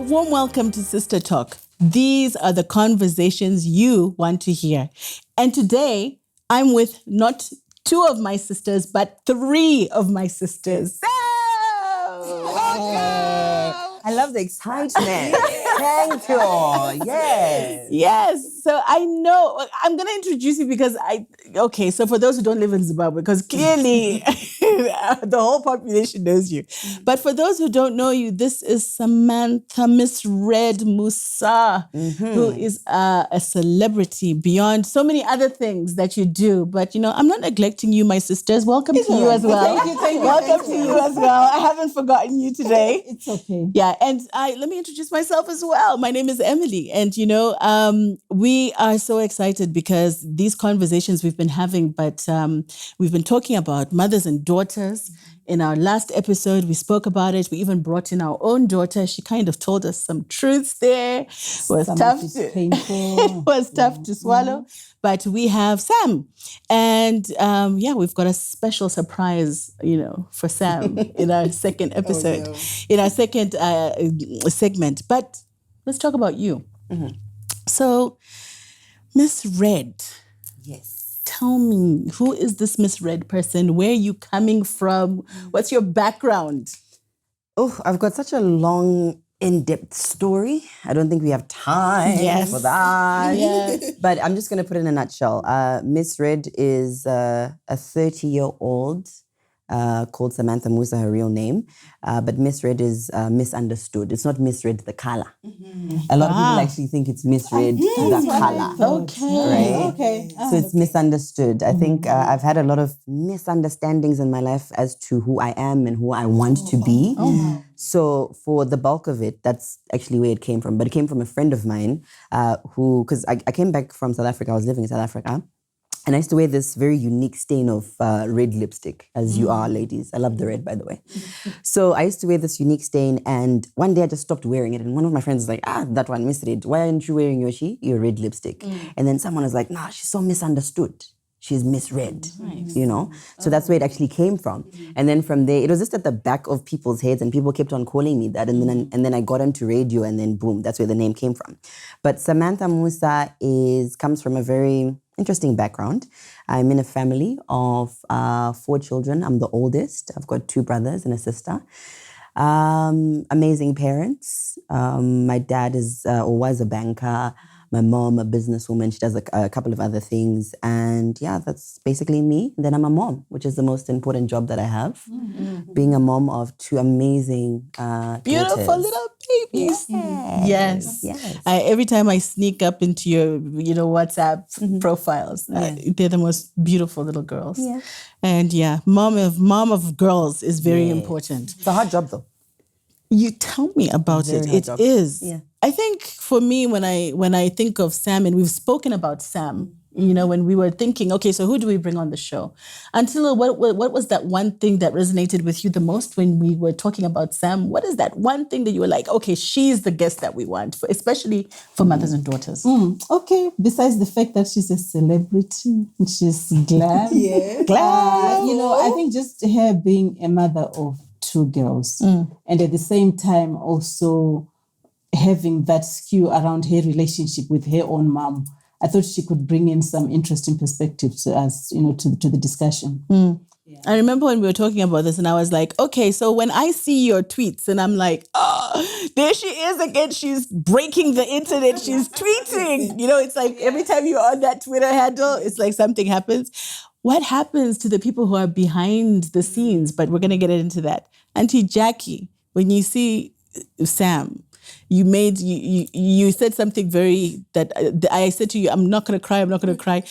A warm welcome to Sister Talk. These are the conversations you want to hear. And today, I'm with not 2 of my sisters, but 3 of my sisters. I love the excitement. Thank you. Yes. Yes. So I know, I'm going to introduce you because so for those who don't live in Zimbabwe, because clearly the whole population knows you. But for those who don't know you, this is Samantha Misread Musa, who is a celebrity beyond so many other things that you do. But, I'm not neglecting you, my sisters. Welcome to you as well. Thank you. Welcome to you as well. I haven't forgotten you today. It's okay. Yeah, and let me introduce myself as well. My name is Emily, and we are so excited because these conversations we've been having, but we've been talking about mothers and daughters. In our last episode, we spoke about it. We even brought in our own daughter. She kind of told us some truths there. It was tough to swallow. But we have Sam. And we've got a special surprise, for Sam in our second episode, in our second segment. But let's talk about you. Mm-hmm. So, Miss Red. Yes. Tell me, who is this Miss Red person? Where are you coming from? What's your background? Oh, I've got such a long, in-depth story. I don't think we have time for that. Yes. But I'm just going to put it in a nutshell. Miss Red is a 30-year-old called Samantha Musa, her real name. But Miss Red is misunderstood. It's not Miss Red the color. Mm-hmm. A lot of people actually think it's Miss Red the color. Okay. Right? Okay. So it's misunderstood. I think I've had a lot of misunderstandings in my life as to who I am and who I want to be. So for the bulk of it, that's actually where it came from. But it came from a friend of mine because I came back from South Africa. I was living in South Africa. And I used to wear this very unique stain of red lipstick, as you are, ladies. I love the red, by the way. So I used to wear this unique stain, and one day I just stopped wearing it. And one of my friends was like, that one, Miss Red, why aren't you wearing your red lipstick? And then someone was like, nah, she's so misunderstood. She's misread, So that's where it actually came from. And then from there, it was just at the back of people's heads, and people kept on calling me that. And then I got onto radio, and then boom, that's where the name came from. But Samantha Musa comes from a very interesting background. I'm in a family of 4 children. I'm the oldest. I've got 2 brothers and a sister. Amazing parents. My dad is or was a banker. My mom, a businesswoman. She does a couple of other things. And that's basically me. Then I'm a mom, which is the most important job that I have. Mm-hmm. Being a mom of 2 amazing beautiful daughters. little babies. Yes. Every time I sneak up into your, WhatsApp profiles, they're the most beautiful little girls. Yeah. And mom of girls is very important. It's a hard job though. You tell me about it. It is. Yeah. I think for me, when I think of Sam, and we've spoken about Sam, when we were thinking, okay, so who do we bring on the show? Until what was that one thing that resonated with you the most when we were talking about Sam? What is that one thing that you were like, okay, she's the guest that we want, especially for mothers and daughters? Okay, besides the fact that she's a celebrity, she's glam. I think just her being a mother of 2 girls, and at the same time also having that skew around her relationship with her own mom, I thought she could bring in some interesting perspectives to us, to the discussion. Yeah. I remember when we were talking about this and I was like, okay, so when I see your tweets and I'm like, oh, there she is again. She's breaking the internet. She's tweeting. It's like every time you're on that Twitter handle, it's like something happens. What happens to the people who are behind the scenes? But we're going to get into that. Auntie Jackie, when you see Sam, you said something that I said to you, I'm not going to cry.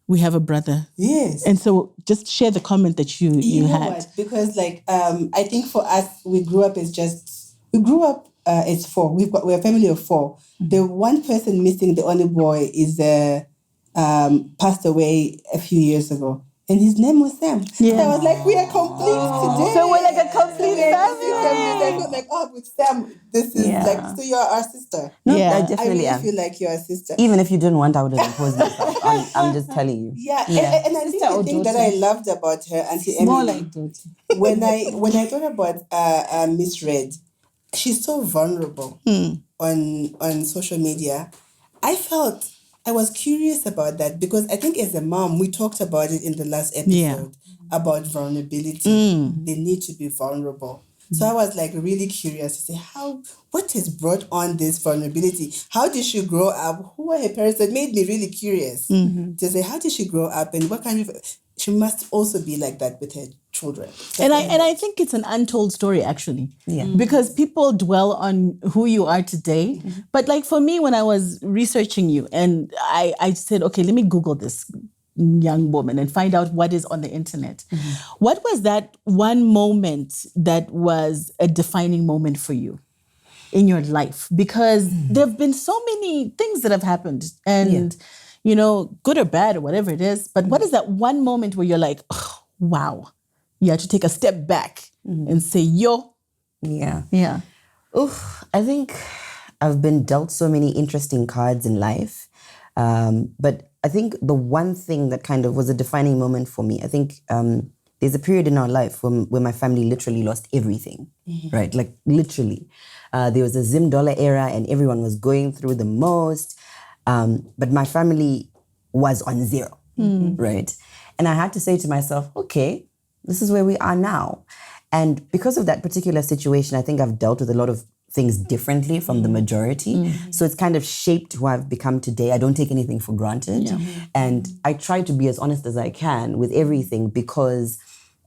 We have a brother. Yes. And so just share the comment that you had. What? Because I think for us, we grew up as 4. We're a family of 4. The one person missing, the only boy, is passed away a few years ago. And his name was Sam. Yeah. So I was like, we are complete today. So we're like a complete family. I feel like, with Sam, this is so you're our sister. No, I definitely I really am. feel like you're a sister. Even if you didn't want, I would have imposed myself. I'm just telling you. Yeah. And I think the thing that I loved about her, Auntie Emily, more like daughter. when I thought about Miss Red, she's so vulnerable on social media. I was curious about that because I think as a mom, we talked about it in the last episode about vulnerability. They need to be vulnerable. So I was like really curious to say what has brought on this vulnerability? How did she grow up? Who are her parents? That made me really curious to say, how did she grow up and what kind of, she must also be like that with her children. And I think it's an untold story actually. Yeah. Because people dwell on who you are today. But like for me, when I was researching you and I said, okay, let me Google this young woman and find out what is on the internet. What was that one moment that was a defining moment for you in your life? Because there have been so many things that have happened and, you know, good or bad or whatever it is. But what is that one moment where you're like, oh, wow, you have to take a step back and say, yo. Yeah. Yeah. Oof, I think I've been dealt so many interesting cards in life. But I think the one thing that kind of was a defining moment for me, I think there's a period in our life where my family literally lost everything, right? Like literally. There was a Zim dollar era and everyone was going through the most. But my family was on zero, right? And I had to say to myself, okay, this is where we are now. And because of that particular situation, I think I've dealt with a lot of things differently from the majority. So it's kind of shaped who I've become today. I don't take anything for granted. And I try to be as honest as I can with everything because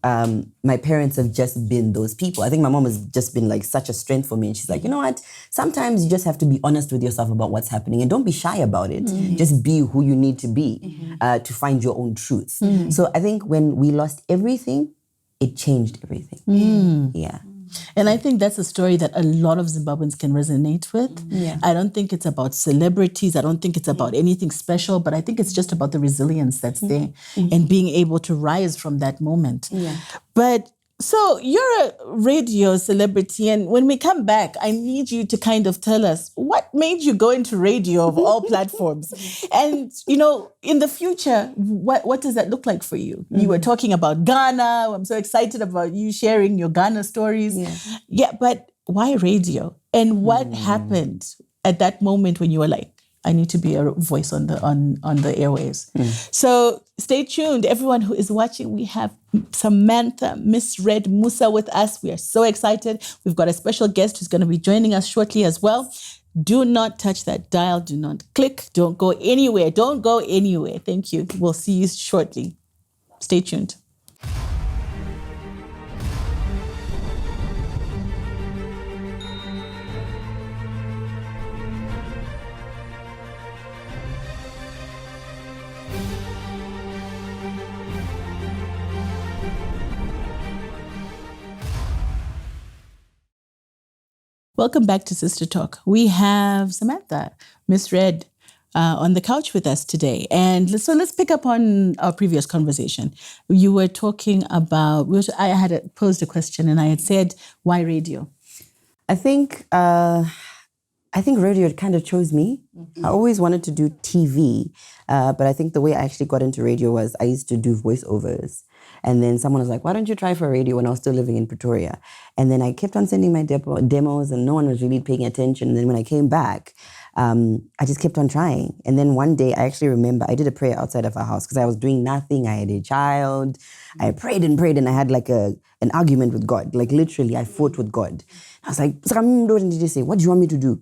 my parents have just been those people. I think my mom has just been like such a strength for me. And she's like, you know what? Sometimes you just have to be honest with yourself about what's happening and don't be shy about it. Just be who you need to be to find your own truth. So I think when we lost everything, it changed everything. Yeah. And I think that's a story that a lot of Zimbabweans can resonate with. I don't think it's about celebrities. I don't think it's about anything special, but I think it's just about the resilience that's there and being able to rise from that moment. But so you're a radio celebrity, and when we come back, I need you to kind of tell us what made you go into radio of all platforms. And, you know, in the future, what does that look like for you? You were talking about Ghana. I'm so excited about you sharing your Ghana stories. Yeah, but why radio? And what happened at that moment when you were like, I need to be a voice on the airwaves. So stay tuned. Everyone who is watching, we have Samantha Misread Musa with us. We are so excited. We've got a special guest who's going to be joining us shortly as well. Do not touch that dial. Do not click. Don't go anywhere. Don't go anywhere. Thank you. We'll see you shortly. Stay tuned. Welcome back to Sister Talk. We have Samantha Misread on the couch with us today. And so let's pick up on our previous conversation. You were talking about, I had posed a question and I had said, why radio? I think radio kind of chose me. I always wanted to do TV, but I think the way I actually got into radio was I used to do voiceovers. And then someone was like, why don't you try for radio when I was still living in Pretoria? And then I kept on sending my demos and no one was really paying attention. And then when I came back, I just kept on trying. And then one day I actually remember I did a prayer outside of our house because I was doing nothing. I had a child. I prayed and I had like an argument with God. Like literally I fought with God. I was like, what do you want me to do?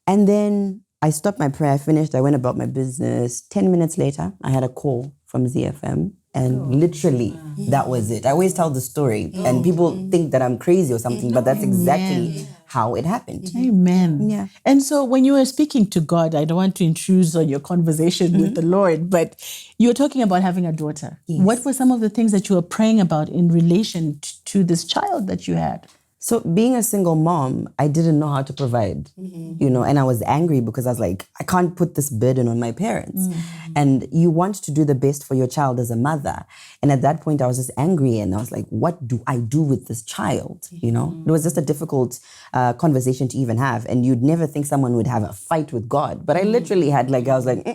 And then I stopped my prayer, I finished, I went about my business. 10 minutes later, I had a call from ZFM. And literally, that was it. I always tell the story. And people think that I'm crazy or something, but that's exactly how it happened. Amen. Yeah. And so when you were speaking to God, I don't want to intrude on your conversation with the Lord, but you were talking about having a daughter. Yes. What were some of the things that you were praying about in relation to this child that you had? So being a single mom, I didn't know how to provide, you know, and I was angry because I was like, I can't put this burden on my parents. And you want to do the best for your child as a mother. And at that point, I was just angry and I was like, what do I do with this child? You know, it was just a difficult conversation to even have. And you'd never think someone would have a fight with God. But I literally had I was like,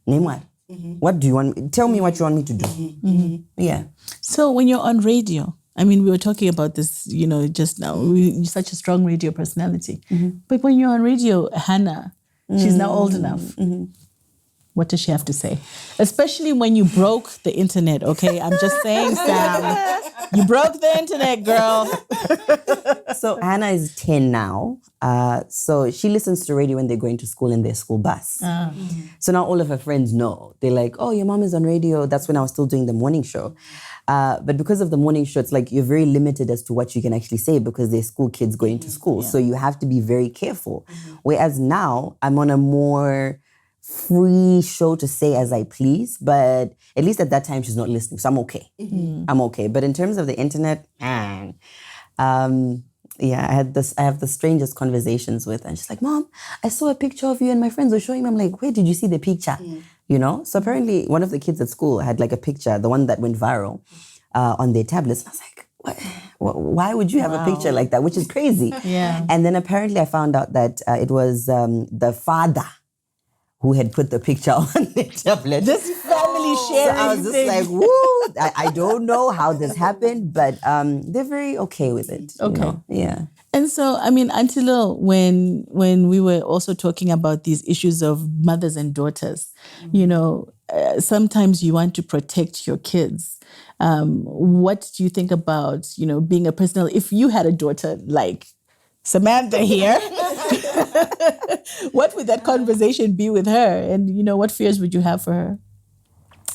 name what? What do you want? Tell me what you want me to do. Yeah. So when you're on radio, I mean, we were talking about this, just now. You're such a strong radio personality. But when you're on radio, Hannah, she's now old enough. What does she have to say? Especially when you broke the internet, okay? I'm just saying, Sam. You broke the internet, girl. So Hannah is 10 now. So she listens to radio when they're going to school in their school bus. So now all of her friends know. They're like, oh, your mom is on radio. That's when I was still doing the morning show. But because of the morning show, it's like you're very limited as to what you can actually say because they're school kids going to school. So you have to be very careful. Whereas now I'm on a more free show to say as I please, but at least at that time she's not listening, so I'm okay. I'm okay. But in terms of the internet, I have the strangest conversations with her. And she's like, Mom, I saw a picture of you and my friends were showing me. I'm like, where did you see the picture? So apparently one of the kids at school had like a picture, the one that went viral, on their tablets. And I was like, why would you have a picture like that? Which is crazy. And then apparently I found out that it was the father who had put the picture on the tablet. This family sharing. So I was just like, woo! I don't know how this happened, but they're very okay with it. Okay. Yeah. And so, I mean, Antilo, when we were also talking about these issues of mothers and daughters, sometimes you want to protect your kids. What do you think about, being a personal, if you had a daughter like Samantha here, what would that conversation be with her? And, what fears would you have for her?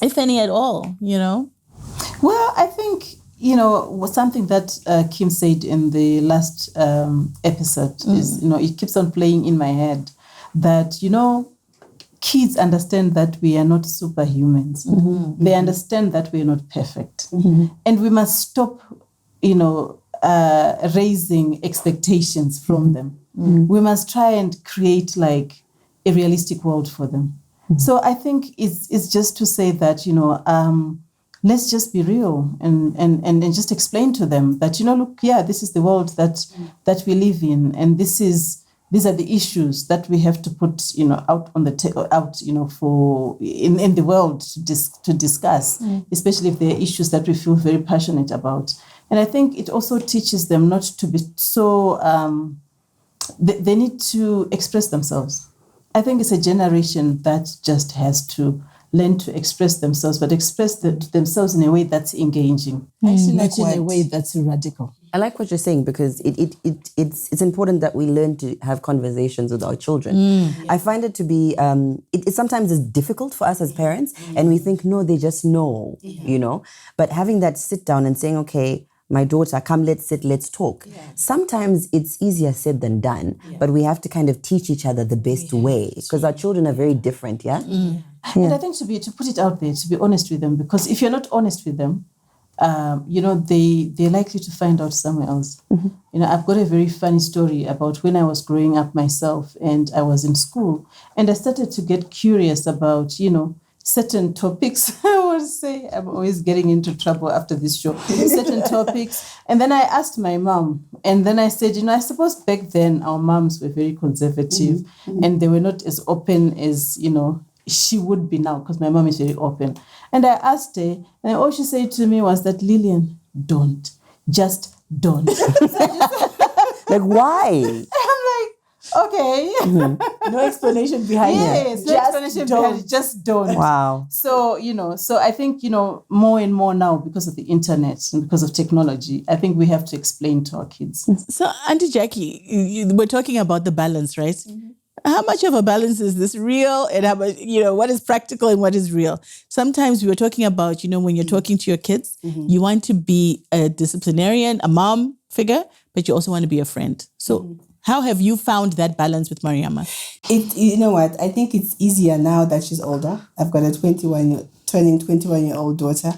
If any at all, Well, I think, was something that Kim said in the last episode is, it keeps on playing in my head that, kids understand that we are not superhumans. They understand that we are not perfect. And we must stop, raising expectations from them. We must try and create like a realistic world for them. So I think it's just to say that, let's just be real and just explain to them that, look, this is the world that we live in, and these are the issues that we have to put, out on the for in the world to discuss, especially if there are issues that we feel very passionate about. And I think it also teaches them not to be so. They need to express themselves. I think it's a generation that just has to learn to express themselves, but express themselves in a way that's engaging, not in a way that's radical. I like what you're saying because it's important that we learn to have conversations with our children. I find it to be, it sometimes is difficult for us as parents, and we think, no, they just know, But having that sit down and saying, okay, my daughter, come, let's sit, let's talk. Sometimes it's easier said than done, but we have to kind of teach each other the best way because our children are very different, And I think to put it out there, to be honest with them, because if you're not honest with them, they're likely to find out somewhere else. I've got a very funny story about when I was growing up myself and I was in school and I started to get curious about, certain topics. I would say I'm always getting into trouble after this show. Certain topics. And then I asked my mom, and then I said, I suppose back then our moms were very conservative and they were not as open as, she would be now, because my mom is very open. And I asked her, and all she said to me was that, Lillian, don't. Just don't. Like, why? Okay. No explanation behind it. Yes, no explanation behind it. Just don't. Wow. So, so I think, more and more now because of the internet and because of technology, I think we have to explain to our kids. So, Auntie Jackie, we're talking about the balance, right? How much of a balance is this real, and how much, what is practical and what is real? Sometimes we were talking about, when you're talking to your kids, you want to be a disciplinarian, a mom figure, but you also want to be a friend. So how have you found that balance with Mariama? You know what? I think it's easier now that she's older. I've got a turning 21-year-old daughter,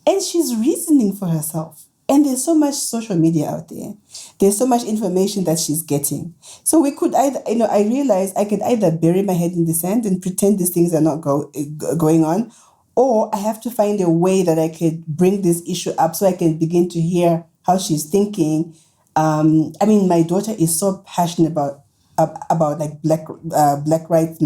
and she's reasoning for herself. And there's so much social media out there. There's so much information that she's getting. So we could either, I realized I could either bury my head in the sand and pretend these things are not going on, or I have to find a way that I could bring this issue up so I can begin to hear how she's thinking. My daughter is so passionate about like Black Lives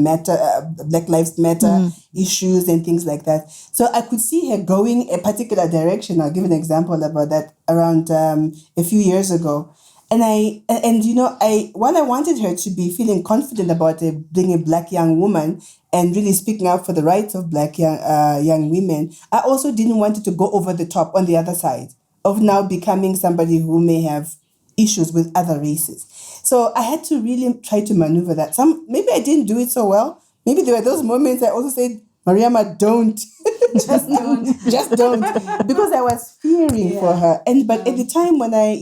Matter issues and things like that. So I could see her going a particular direction. I'll give an example about that around a few years ago. And while I wanted her to be feeling confident about being a Black young woman and really speaking out for the rights of Black young women, I also didn't want it to go over the top on the other side of now becoming somebody who may have issues with other races. So I had to really try to maneuver that. Maybe I didn't do it so well. Maybe there were those moments I also said, Mariama, don't. just don't. Because I was fearing for her. But at the time when I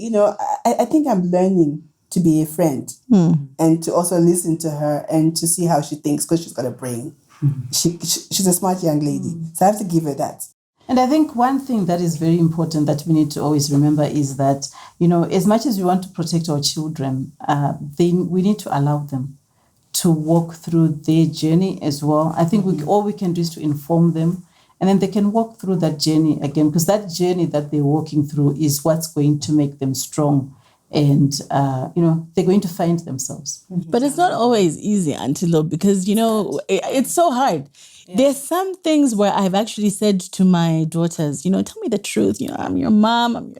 think I'm learning to be a friend and to also listen to her and to see how she thinks, because she's got a brain. She's a smart young lady. So I have to give her that. And I think one thing that is very important that we need to always remember is that, as much as we want to protect our children, we need to allow them to walk through their journey as well. I think all we can do is to inform them, and then they can walk through that journey again, because that journey that they're walking through is what's going to make them strong. And, they're going to find themselves. But it's not always easy, Auntie Lo, because, it's so hard. Yeah. There's some things where I've actually said to my daughters, tell me the truth. I'm your mom.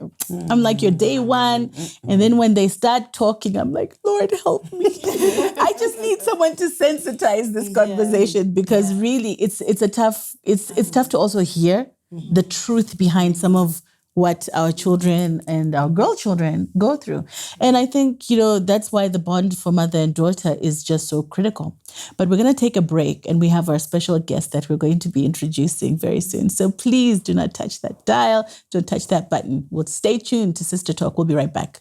I'm like your day one. And then when they start talking, I'm like, Lord, help me. I just need someone to sensitize this conversation, because really it's tough to also hear the truth behind some of what our children and our girl children go through. And I think, that's why the bond for mother and daughter is just so critical. But we're going to take a break, and we have our special guest that we're going to be introducing very soon. So please do not touch that dial. Don't touch that button. We'll stay tuned to Sister Talk. We'll be right back.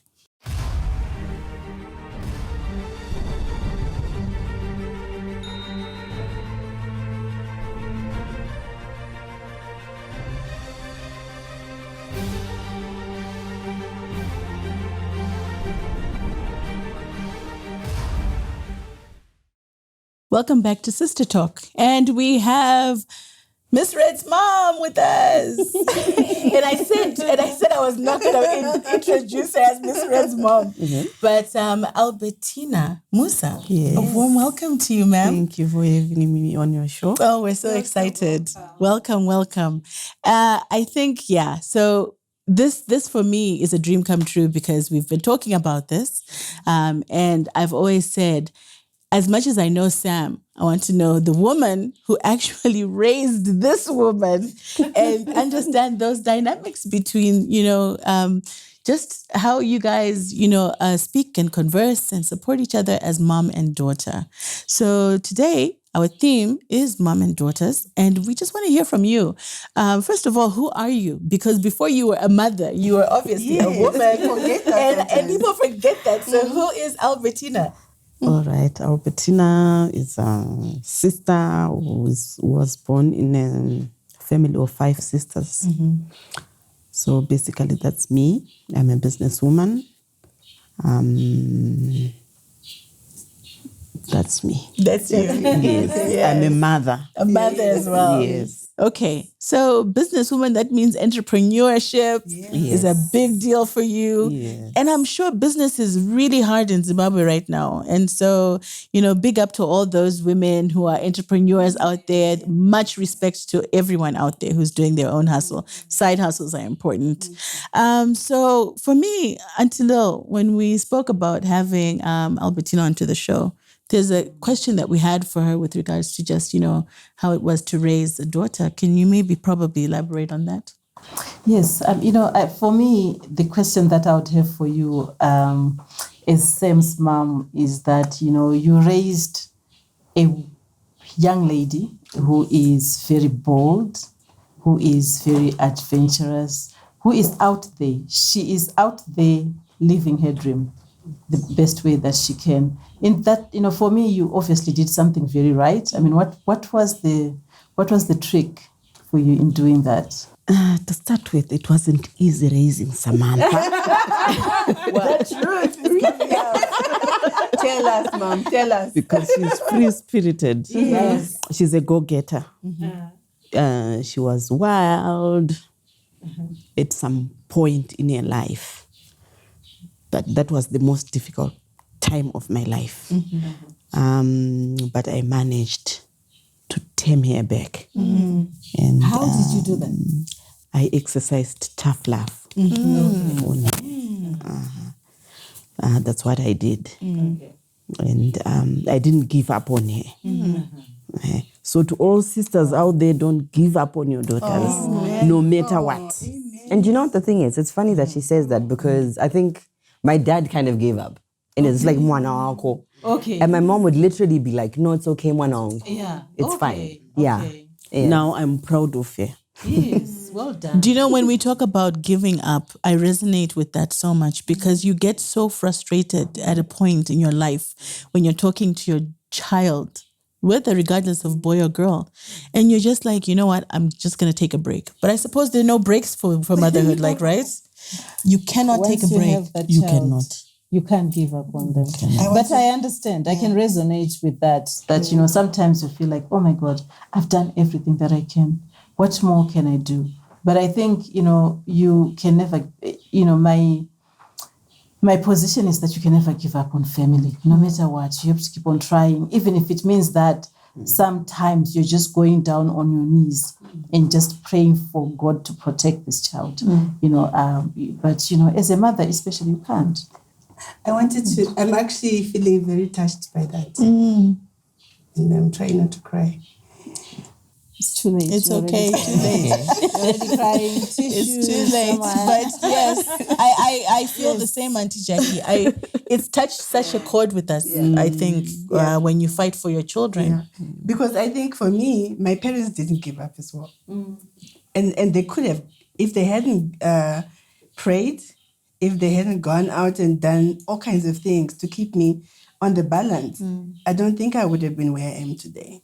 Welcome back to Sister Talk. And we have Miss Red's mom with us. and I said I was not going to introduce her as Miss Red's mom. Mm-hmm. But Albertina Musa, a warm welcome to you, ma'am. Thank you for having me on your show. Oh, we're so excited. Welcome. I think, so this for me is a dream come true, because we've been talking about this. And I've always said, as much as I know Sam, I want to know the woman who actually raised this woman and understand those dynamics between, just how you guys, speak and converse and support each other as mom and daughter. So today, our theme is mom and daughters, and we just want to hear from you. First of all, who are you? Because before you were a mother, you were obviously a woman. And people forget that. So who is Albertina? All right. Albertina is a sister who was born in a family of 5 sisters. Mm-hmm. So basically that's me. I'm a businesswoman. That's me. That's you. Yes. I'm a mother. A mother as well. Yes. Okay. So businesswoman, that means entrepreneurship is a big deal for you. Yes. And I'm sure business is really hard in Zimbabwe right now. And so, big up to all those women who are entrepreneurs out there. Much respect to everyone out there who's doing their own hustle. Side hustles are important. So for me, until when we spoke about having Albertina onto the show, there's a question that we had for her with regards to just, how it was to raise a daughter. Can you probably elaborate on that? Yes. For me, the question that I would have for you as Sam's mom is that, you raised a young lady who is very bold, who is very adventurous, who is out there. She is out there living her dream the best way that she can. In that, for me, you obviously did something very right. I mean, what was the trick for you in doing that? To start with, it wasn't easy raising Samantha. The truth is coming out. Tell us, Mom. Tell us. Because she's free-spirited. Yes. She's a go-getter. Mm-hmm. She was wild at some point in her life. But that was the most difficult time of my life. But I managed to tame her back. And How did you do that? I exercised tough love. That's what I did. And I didn't give up on her. So to all sisters out there, don't give up on your daughters, no matter what. And you know what the thing is? It's funny that she says that because I think my dad kind of gave up. And it's like, mwana wako. Okay. And my mom would literally be like, no, it's okay, mwana wangu. Yeah. It's fine. Yeah. Now I'm proud of her. Yes. Well done. Do you know, when we talk about giving up, I resonate with that so much because you get so frustrated at a point in your life when you're talking to your child, whether regardless of boy or girl, and you're just like, you know what, I'm just going to take a break. But I suppose there are no breaks for motherhood, like, right? You cannot Once take a you break. have that You child, cannot. You can't give up on them. But I understand. I can resonate with that. That, you know, sometimes you feel like, oh my God, I've done everything that I can. What more can I do? But I think, you know, you can never, you know, my position is that you can never give up on family, no matter what. You have to keep on trying, even if it means that sometimes you're just going down on your knees and just praying for God to protect this child, you know. But, you know, as a mother, especially, you can't. I'm actually feeling very touched by that. And I'm trying not to cry. It's too late. It's You're okay. already Too late. already crying. It's too late. But yes, I feel the same, Auntie Jackie. It's touched such a chord with us, I think, when you fight for your children. Yeah. Because I think for me, my parents didn't give up as well. And they could have, if they hadn't prayed, if they hadn't gone out and done all kinds of things to keep me on the balance, I don't think I would have been where I am today.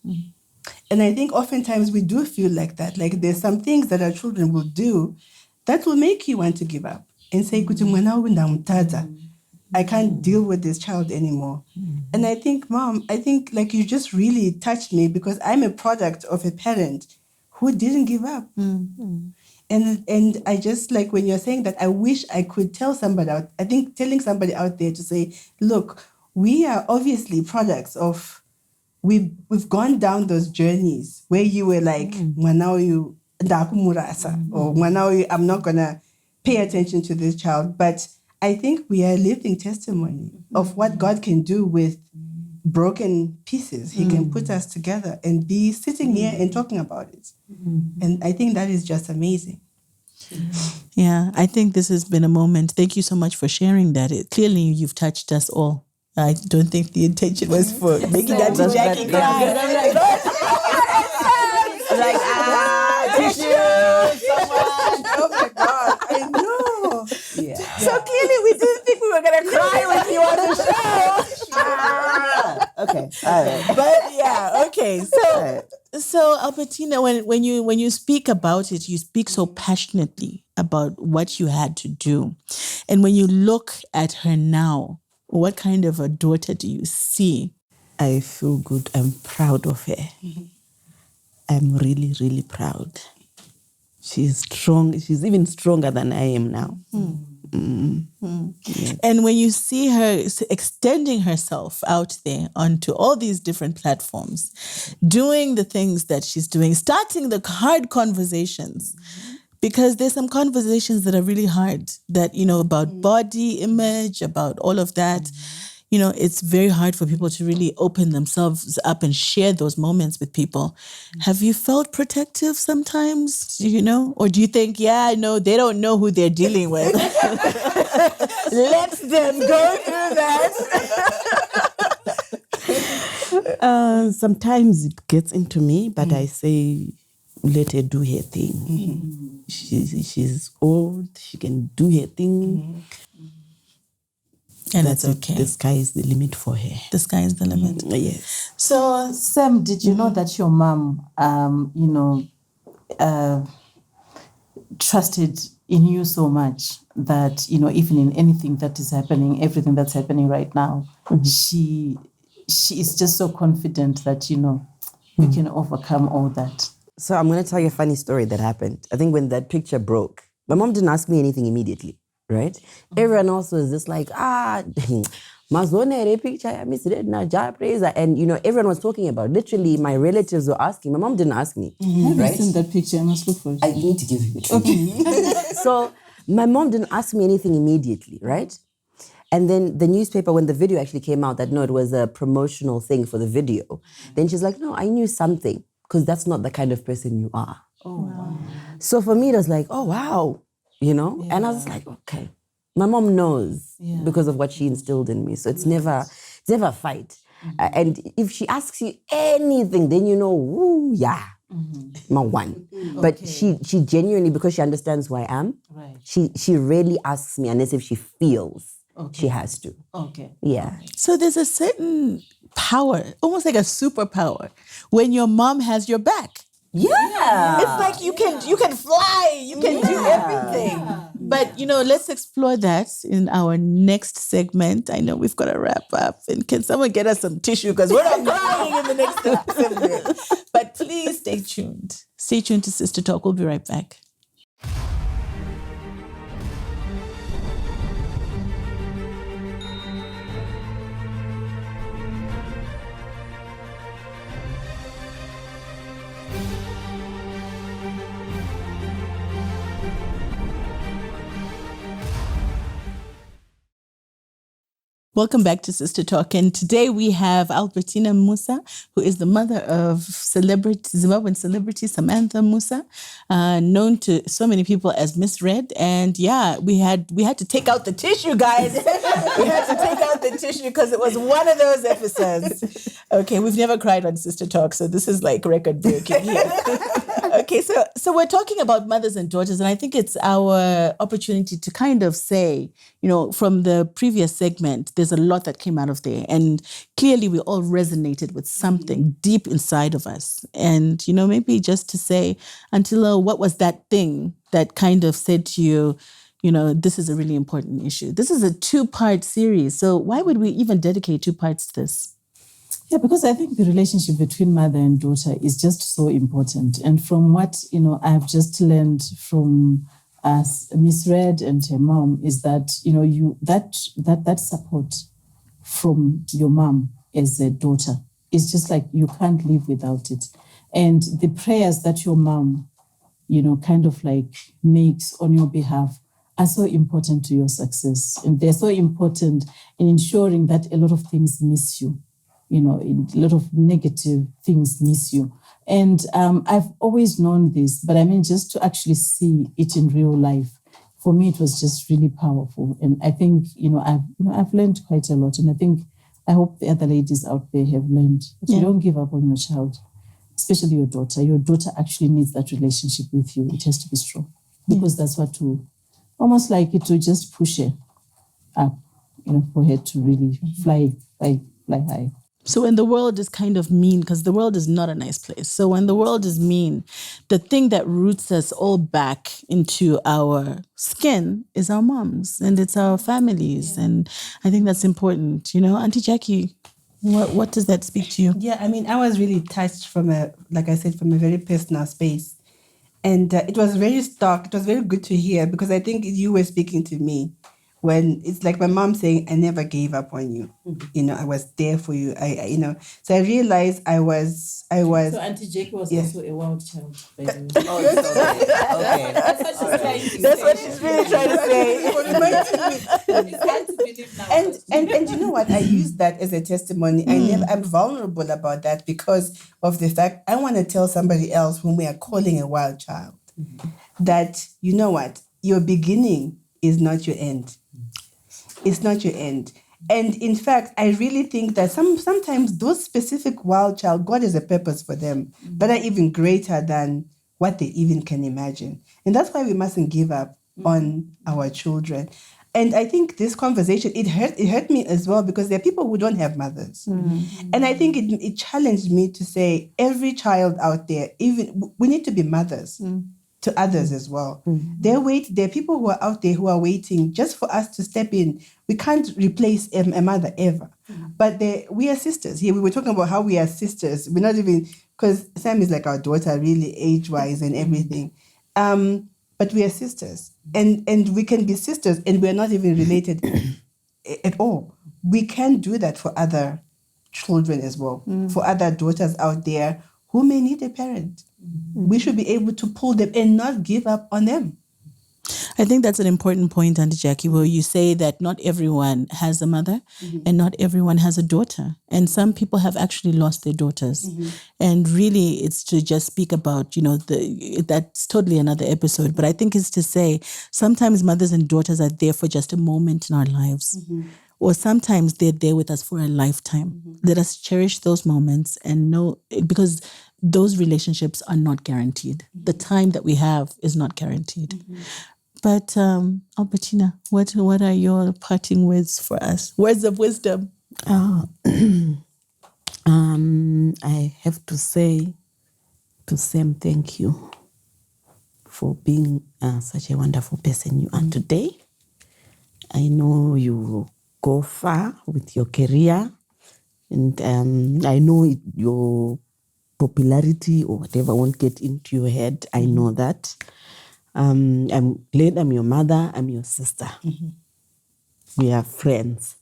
And I think oftentimes we do feel like that. Like there's some things that our children will do that will make you want to give up and say, I can't deal with this child anymore. And I think, Mom, like you just really touched me because I'm a product of a parent who didn't give up. And I just, like when you're saying that, I wish I could tell somebody out. I think telling somebody out there to say, look, we are obviously products of, we've gone down those journeys where you were like, Mwanaoyu ndakumurasa, or Mwanaoyu, I'm not going to pay attention to this child. But I think we are living testimony of what God can do with broken pieces. He can put us together and be sitting here and talking about it. And I think that is just amazing. Yeah, I think this has been a moment. Thank you so much for sharing that. Clearly, you've touched us all. I don't think the intention was for making Auntie Jackie cry. Tissue, someone. Oh my God, I know. Yeah. So clearly, we didn't think we were going to cry with you on the show. Okay. All right. But yeah, okay. So Albertina, when you speak about it, you speak so passionately about what you had to do. And when you look at her now, what kind of a daughter do you see? I feel good. I'm proud of her. I'm really, really proud. She's strong. She's even stronger than I am now. Yes. And when you see her extending herself out there onto all these different platforms, doing the things that she's doing, starting the hard conversations, because there's some conversations that are really hard, that, you know, about body image, about all of that. You know, it's very hard for people to really open themselves up and share those moments with people. Have you felt protective sometimes, you know? Or do you think, yeah, no, they don't know who they're dealing with. Let them go through that. Sometimes it gets into me, but I say, let her do her thing. She's old. She can do her thing. And it's okay. The sky is the limit for her. The sky is the limit. Yes. So, Sam, did you know that your mom, trusted in you so much that, you know, even in anything that is happening, everything that's happening right now, she is just so confident that, you know, you can overcome all that. So I'm going to tell you a funny story that happened. I think when that picture broke, my mom didn't ask me anything immediately. right? Everyone else was just like, Mazone picture, I miss it, and everyone was talking about. Literally, my relatives were asking. My mom didn't ask me. Have right? you seen that picture? I must look for it. I need to give you it. Okay. So my mom didn't ask me anything immediately, right? And then the newspaper, when the video actually came out, that no, it was a promotional thing for the video. Then she's like, no, I knew something, because that's not the kind of person you are. Oh, wow. So for me, it was like, oh, wow, And I was like, okay. My mom knows because of what she instilled in me. So it's never a fight. And if she asks you anything, then ooh, yeah, my one. But she genuinely, because she understands who I am, she rarely asks me unless if she feels she has to. Okay. Yeah. So there's a certain power, almost like a superpower, when your mom has your back. Yeah. It's like you can fly, you can do everything. But let's explore that in our next segment. I know we've got to wrap up. And can someone get us some tissue, because we're not crying in the next segment. But please stay tuned. Stay tuned to Sister Talk. We'll be right back. Welcome back to Sister Talk. And today we have Albertina Musa, who is the mother of Zimbabwean celebrity Samantha Musa, known to so many people as Miss Red. And we had to take out the tissue, guys. We had to take out the tissue because it was one of those episodes. Okay, we've never cried on Sister Talk, so this is like record breaking here. Okay, so we're talking about mothers and daughters, and I think it's our opportunity to kind of say, from the previous segment, there's a lot that came out of there, and clearly we all resonated with something deep inside of us. And, maybe just to say, Antilla, what was that thing that kind of said to you, this is a really important issue? This is a 2-part series, so why would we even dedicate 2 parts to this? Yeah, because I think the relationship between mother and daughter is just so important. And from what, I've just learned from Miss Red and her mom is that, that support from your mom as a daughter is just like you can't live without it. And the prayers that your mom, kind of like makes on your behalf are so important to your success. And they're so important in ensuring that a lot of things miss you. A lot of negative things miss you. And I've always known this, but just to actually see it in real life, for me, it was just really powerful. And I think, I've learned quite a lot. And I hope the other ladies out there have learned that you don't give up on your child, especially your daughter. Your daughter actually needs that relationship with you. It has to be strong because that's what almost like it to just push her up, for her to really fly high. So when the world is kind of mean, because the world is not a nice place. So when the world is mean, the thing that roots us all back into our skin is our moms and it's our families. Yeah. And I think that's important. Auntie Jackie, what does that speak to you? Yeah, I was really touched from a very personal space. And it was very stark. It was very good to hear because I think you were speaking to me. When it's like my mom saying, I never gave up on you. Mm-hmm. I was there for you. So I realized I was. So Auntie Jackie was also a wild child, by the way. Oh, okay. That's what she's really trying to say. It's hard to believe now. And you know what? I use that as a testimony. I'm vulnerable about that because of the fact I want to tell somebody else whom we are calling a wild child that, you know what? Your beginning is not your end. It's not your end. And in fact, I really think that sometimes those specific wild child, God has a purpose for them that are even greater than what they even can imagine. And that's why we mustn't give up on our children. And I think this conversation, it hurt me as well because there are people who don't have mothers. Mm-hmm. And I think it challenged me to say, every child out there, even we need to be mothers. To others as well. Mm-hmm. There are people who are out there who are waiting just for us to step in. We can't replace a mother ever. Mm-hmm. But we are sisters. Here we were talking about how we are sisters. We're not even, because Sam is like our daughter, really age-wise and everything. but we are sisters, and we can be sisters, and we're not even related at all. We can do that for other children as well, for other daughters out there who may need a parent. We should be able to pull them and not give up on them. I think that's an important point, Auntie Jackie, where you say that not everyone has a mother and not everyone has a daughter. And some people have actually lost their daughters. And really, it's to just speak about, that's totally another episode. But I think it's to say sometimes mothers and daughters are there for just a moment in our lives. Or sometimes they're there with us for a lifetime. Let us cherish those moments and know, because those relationships are not guaranteed. The time that we have is not guaranteed. But Albertina, what are your parting words for us? Words of wisdom. I have to say to Sam, thank you for being such a wonderful person you are today. I know you go far with your career, and I know your popularity or whatever won't get into your head. I know that. I'm glad I'm your mother, I'm your sister. We are friends.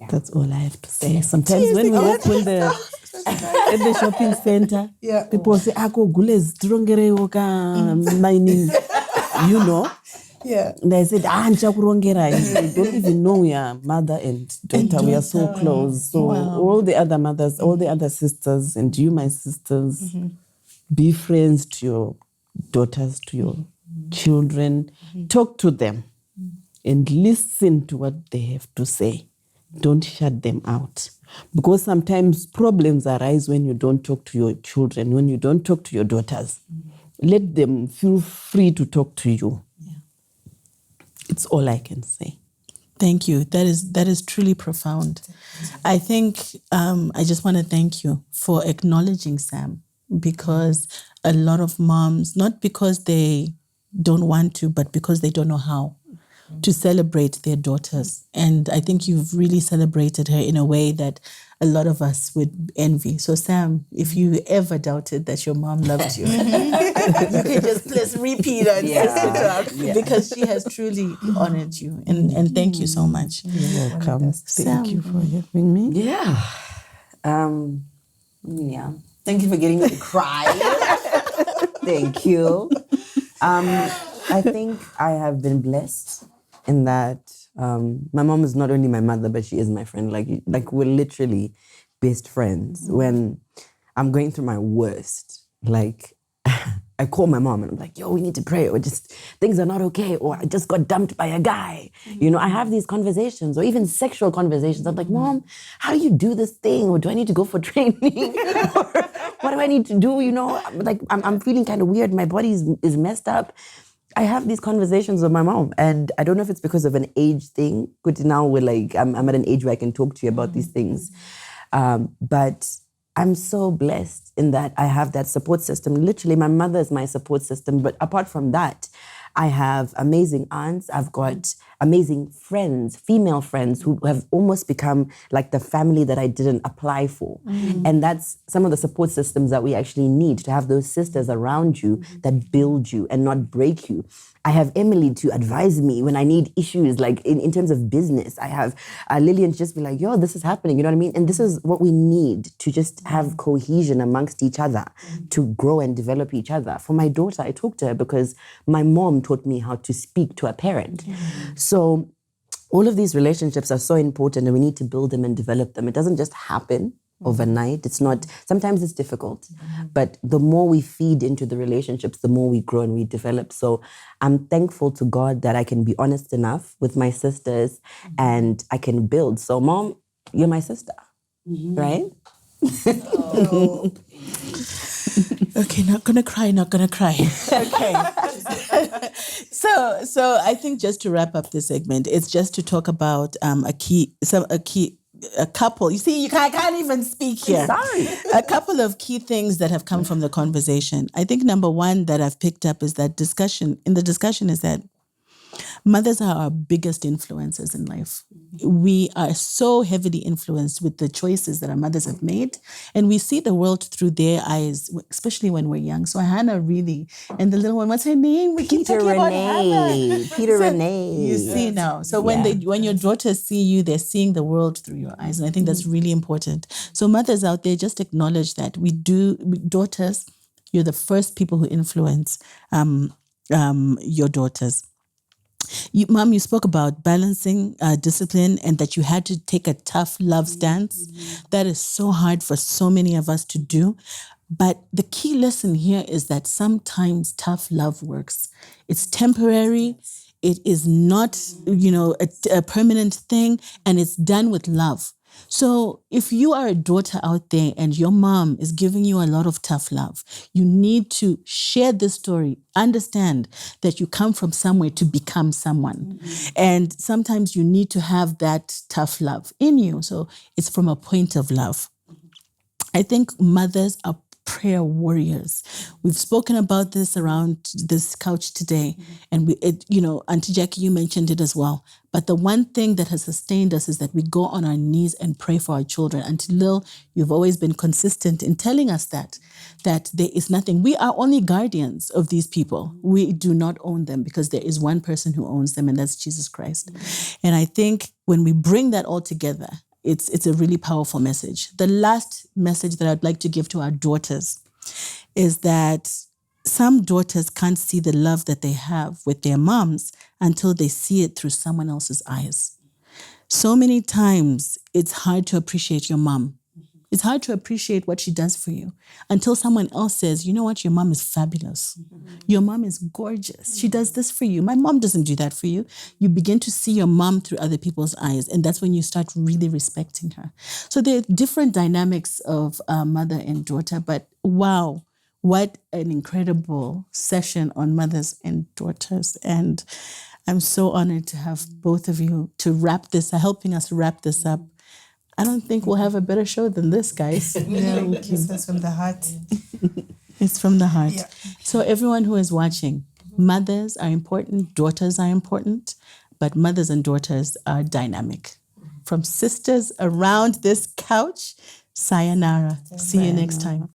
That's all I have to say. Sometimes when we walk at the shopping center, people say, "Ako gule strongere oka mining," Yeah. And I said, "Nchakurongera." You don't even know we are mother and daughter. We are so close. So all the other mothers, all the other sisters, and you, my sisters, be friends to your daughters, to your children. Talk to them and listen to what they have to say. Don't shut them out. Because sometimes problems arise when you don't talk to your children, when you don't talk to your daughters. Let them feel free to talk to you. It's all I can say. Thank you. That is truly profound. I think I just want to thank you for acknowledging Sam, because a lot of moms, not because they don't want to, but because they don't know how to celebrate their daughters. And I think you've really celebrated her in a way that a lot of us would envy. So Sam, if you ever doubted that your mom loved you, you can just please repeat on SisterTalk, because she has truly honored you. And thank you so much. You're welcome. Thank you for having me. Yeah. Thank you for getting me to cry. Thank you. I think I have been blessed in that my mom is not only my mother, but she is my friend. Like we're literally best friends. When I'm going through my worst, like I call my mom and I'm like, "Yo, we need to pray," or just things are not okay, or I just got dumped by a guy. I have these conversations, or even sexual conversations. I'm like, "Mom, how do you do this thing? Or do I need to go for training? Or what do I need to do?" Like I'm feeling kind of weird. My body is messed up. I have these conversations with my mom, and I don't know if it's because of an age thing. But now we're like, I'm at an age where I can talk to you about these things. But I'm so blessed in that I have that support system. Literally, my mother is my support system. But apart from that, I have amazing aunts. I've got amazing friends, female friends, who have almost become like the family that I didn't apply for. And that's some of the support systems that we actually need, to have those sisters around you that build you and not break you. I have Emily to advise me when I need issues, like in terms of business. I have Lillian to just be like, "Yo, this is happening," you know what I mean? And this is what we need, to just have cohesion amongst each other, to grow and develop each other. For my daughter, I talked to her because my mom taught me how to speak to a parent. So all of these relationships are so important, and we need to build them and develop them. It doesn't just happen overnight. It's not, sometimes it's difficult, but the more we feed into the relationships, the more we grow and we develop. So I'm thankful to God that I can be honest enough with my sisters and I can build. So Mom, you're my sister, right? Okay, not gonna cry. Okay. So I think just to wrap up this segment, it's just to talk about a couple. You see, I can't even speak here. Sorry. A couple of key things that have come from the conversation. I think number one that I've picked up is that discussion is that mothers are our biggest influences in life. we are so heavily influenced with the choices that our mothers have made, and we see the world through their eyes, especially when we're young. So Hannah really, and the little one, what's her name? We keep Peter talking about Renee. Hannah. Peter So Renee. you see now. So when your daughters see you, they're seeing the world through your eyes, and I think that's really important. So mothers out there, just acknowledge that daughters, you're the first people who influence your daughters. Mom, you spoke about balancing discipline and that you had to take a tough love stance. That is so hard for so many of us to do. But the key lesson here is that sometimes tough love works. It's temporary. It is not, a permanent thing, and it's done with love. So if you are a daughter out there and your mom is giving you a lot of tough love, you need to share this story. Understand that you come from somewhere to become someone. And sometimes you need to have that tough love in you. So it's from a point of love. I think mothers are prayer warriors. We've spoken about this around this couch today, and Auntie Jackie, you mentioned it as well. But the one thing that has sustained us is that we go on our knees and pray for our children. Auntie Lil, you've always been consistent in telling us that there is nothing. We are only guardians of these people. We do not own them, because there is one person who owns them, and that's Jesus Christ. And I think when we bring that all together, it's a really powerful message. The last message that I'd like to give to our daughters is that some daughters can't see the love that they have with their moms until they see it through someone else's eyes. So many times it's hard to appreciate your mom. It's hard to appreciate what she does for you until someone else says, you know what, your mom is fabulous. Your mom is gorgeous. She does this for you. My mom doesn't do that for you. You begin to see your mom through other people's eyes, and that's when you start really respecting her. So there are different dynamics of mother and daughter, but wow, what an incredible session on mothers and daughters. And I'm so honored to have both of you to helping us wrap this up. I don't think we'll have a better show than this, guys. This is from the heart. It's from the heart. Yeah. So everyone who is watching, mothers are important, daughters are important, but mothers and daughters are dynamic. From sisters around this couch, sayonara. See you next time.